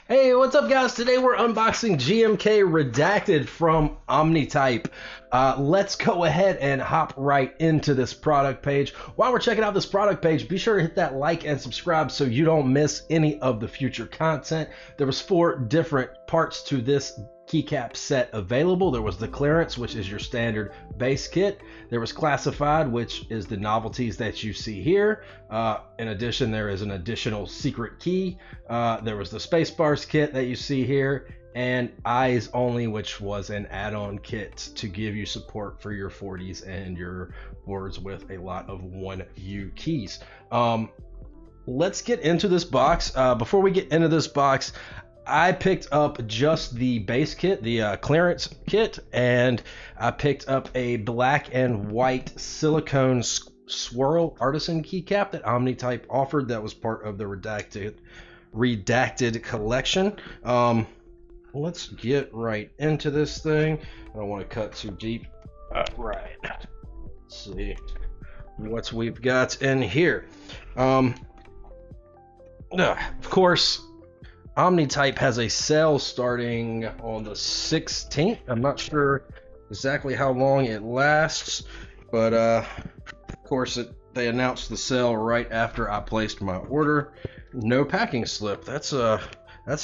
Hey, what's up, guys? Today we're unboxing GMK Redacted from Omnitype. Let's go ahead and hop right into this product page. While we're checking out this product page, be sure to hit that like and subscribe so you don't miss any of the future content. There was 4 different parts to this keycap set available. There was the clearance, which is your standard base kit. There was classified, which is the novelties that you see here. In addition, there is an additional secret key. There was the Spacebars kit that you see here, and Eyes Only, which was an add-on kit to give you support for your 40s and your boards with a lot of 1U keys. Let's get into this box. Before we get into this box, I picked up just the base kit, the clearance kit, and I picked up a black and white silicone swirl artisan keycap that Omnitype offered that was part of the redacted collection. Let's get right into this thing. I don't want to cut too deep. Right. Let's see what we've got in here. Of course, Omnitype has a sale starting on the 16th. I'm not sure exactly how long it lasts, but of course they announced the sale right after I placed my order. No packing slip. That's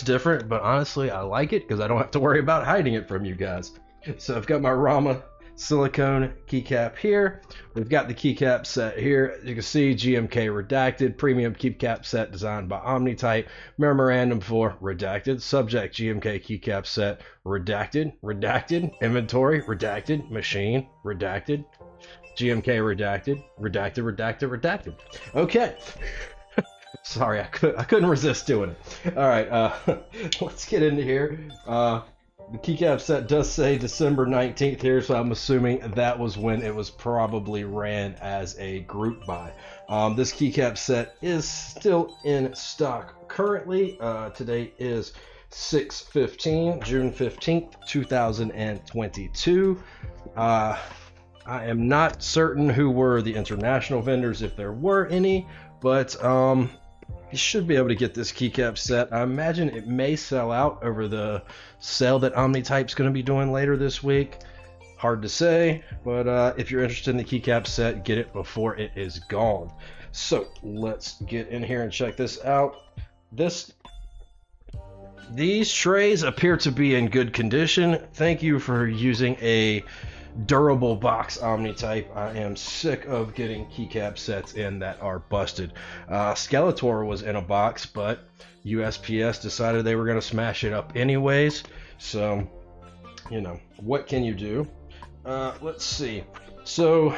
different, but honestly I like it because I don't have to worry about hiding it from you guys. So I've got my Rama silicone keycap here. We've got the keycap set here. As you can see, GMK Redacted, premium keycap set designed by Omnitype. Memorandum for Redacted. Subject GMK keycap set redacted. Redacted. Inventory redacted. Machine redacted. GMK Redacted. Redacted. Okay. Sorry, I couldn't resist doing it. All right, let's get into here. The keycap set does say December 19th here, so I'm assuming that was when it was probably ran as a group buy. This keycap set is still in stock currently. Today is 6/15, June 15th, 2022. I am not certain who were the international vendors, if there were any, but you should be able to get this keycap set. I imagine it may sell out over the sale that Omnitype's going to be doing later this week. Hard to say, but if you're interested in the keycap set, get it before it is gone. So let's get in here and check this out. These trays appear to be in good condition. Thank you for using a durable box, Omnitype. I am sick of getting keycap sets in that are busted. Skeletor was in a box, but USPS decided they were going to smash it up anyways. So, you know, what can you do? Let's see. So,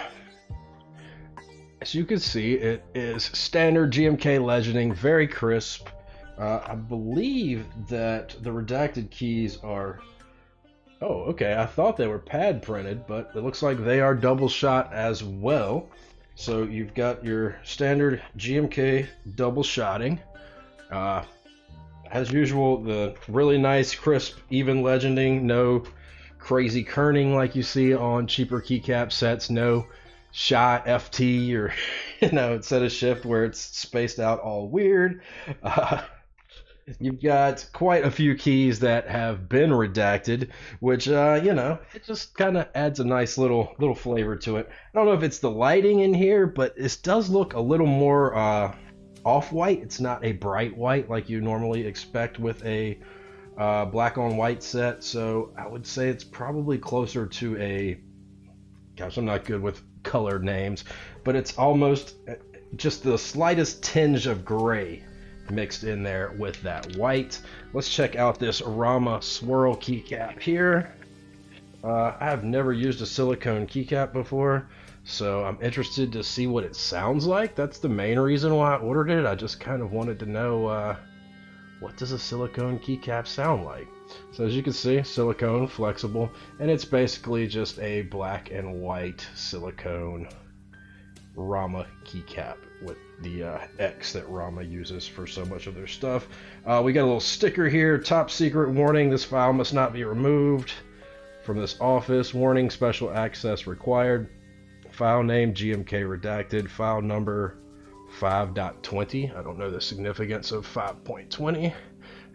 as you can see, it is standard GMK legending, very crisp. I believe that the redacted keys are... Oh, okay. I thought they were pad printed, but it looks like they are double shot as well. So you've got your standard GMK double shotting. As usual, the really nice, crisp, even legending. No crazy kerning like you see on cheaper keycap sets. No shy FT or, instead of shift where it's spaced out all weird. You've got quite a few keys that have been redacted, which, it just kind of adds a nice little flavor to it. I don't know if it's the lighting in here, but this does look a little more off-white. It's not a bright white like you normally expect with a black on white set, so I would say it's probably closer to a... Gosh, I'm not good with color names, but it's almost just the slightest tinge of gray mixed in there with that white. Let's check out this Rama swirl keycap here. I have never used a silicone keycap before, so I'm interested to see what it sounds like. That's the main reason why I ordered it. I just kind of wanted to know what does a silicone keycap sound like. So as you can see, silicone, flexible, and it's basically just a black and white silicone Rama keycap with the X that Rama uses for so much of their stuff. We got a little sticker here, top secret warning, this file must not be removed from this office, warning, special access required, file name GMK Redacted, file number 5.20. I don't know the significance of 5.20.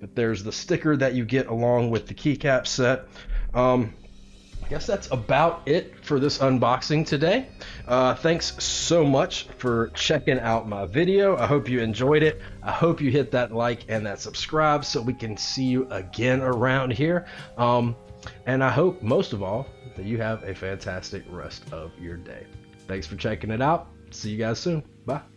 but there's the sticker that you get along with the keycap set. I guess that's about it for this unboxing today. Thanks so much for checking out my video. I hope you enjoyed it. I hope you hit that like and that subscribe so we can see you again around here. And I hope most of all that you have a fantastic rest of your day. Thanks for checking it out. See you guys soon. Bye.